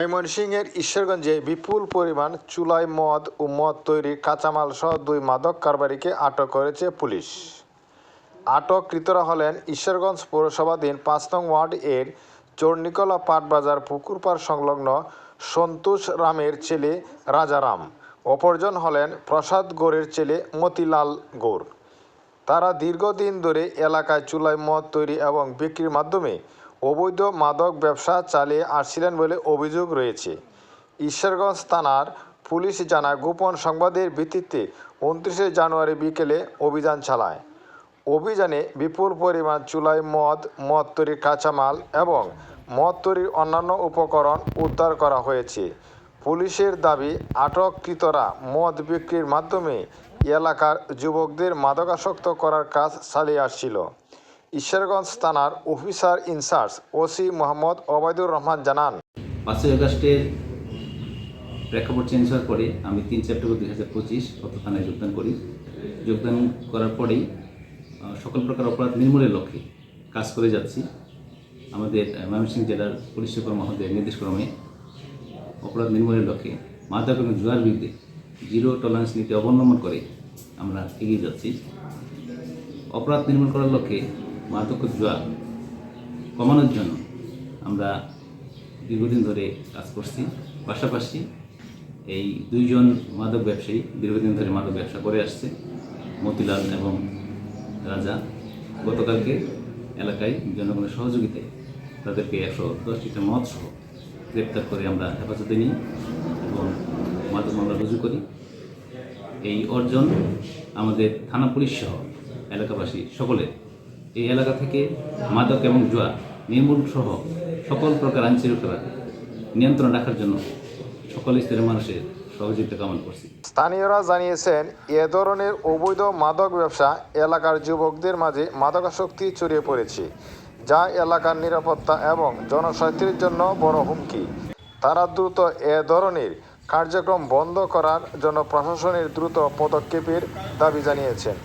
ময়মনসিংহের ঈশ্বরগঞ্জে বিপুল পরিমাণ চুলায় মদ ও মদ তৈরির কাঁচামাল সহ 2 মাদক কারবারিকে আটক করেছে পুলিশ। আটককৃতরা হলেন ঈশ্বরগঞ্জ পৌরসভাধীন 5 নং ওয়ার্ড এর চৌরনিকলা পাটবাজার পুকুরপাড় সংলগ্ন সন্তোষ রামের ছেলে রাজারাম। অপরজন হলেন প্রসাদ গৌড়ের ছেলে মতিলাল গৌড়। তারা দীর্ঘদিন ধরে এলাকায় চুলায় মদ তৈরি এবং বিক্রির মাধ্যমে অবৈধ মাদক ব্যবসা চালিয়ে আসছিলেন বলে অভিযোগ রয়েছে। ঈশ্বরগঞ্জ থানার পুলিশ জানায়, গোপন সংবাদের ভিত্তিতে 29 জানুয়ারি বিকেলে অভিযান চালায়। অভিযানে বিপুল পরিমাণ চুলায় মদ তৈরির কাঁচামাল এবং মদ তৈরির অন্যান্য উপকরণ উদ্ধার করা হয়েছে। পুলিশের দাবি, আটককৃতরা মদ বিক্রির মাধ্যমে এলাকার যুবকদের মাদকাসক্ত করার কাজ চালিয়ে আসছিল। ঈশ্বরগঞ্জ থানার officer incharge OC Mohammad Obaidur Rahman জানান, 5 আগস্টের প্রেক্ষাপট চেঞ্জ হওয়ার পরে আমি 3 সেপ্টেম্বর 2025 অত থানায় যোগদান করি। যোগদান করার পরেই সকল প্রকার অপরাধ নির্মূলের লক্ষ্যে কাজ করে যাচ্ছি। আমাদের ময়মনসিংহ জেলার পুলিশ সুপার মহোদয়ের নির্দেশক্রমে অপরাধ নির্মূলের লক্ষ্যে মাদক এবং জুয়ার বিরুদ্ধে জিরো টলারেন্স নীতি অবলম্বন করে আমরা এগিয়ে যাচ্ছি। অপরাধ নির্মূল করার লক্ষ্যে মাদক জুয়া কমানোর জন্য আমরা দীর্ঘদিন ধরে কাজ করছি। পাশাপাশি এই 2 জন মাদক ব্যবসায়ী দীর্ঘদিন ধরে মাদক ব্যবসা করে আসছে, মতিলাল এবং রাজা। গতকালকে এলাকায় জনগণের সহযোগিতায় তাদেরকে 110টা মদ সহ গ্রেপ্তার করে আমরা হেফাজতে নিই এবং মাদক মামলা রুজু করি। এই অর্জন আমাদের থানা পুলিশ সহ এলাকাবাসী সকলের এই এলাকা থেকে মাদক এবং জুয়া নির্মূল সহ সকল প্রকার আইন শৃঙ্খলা নিয়ন্ত্রণ রাখার জন্য সকল স্তরের মানুষের সহযোগিতা কামনা করছি। স্থানীয়রা জানিয়েছেন, এ ধরনের অবৈধ মাদক ব্যবসা এলাকার যুবকদের মাঝে মাদকাসক্তি ছড়িয়ে পড়েছে, যা এলাকার নিরাপত্তা এবং জনস্বাস্থ্যের জন্য বড় হুমকি। তারা দ্রুত এ ধরনের কার্যক্রম বন্ধ করার জন্য প্রশাসনের দ্রুত পদক্ষেপের দাবি জানিয়েছেন।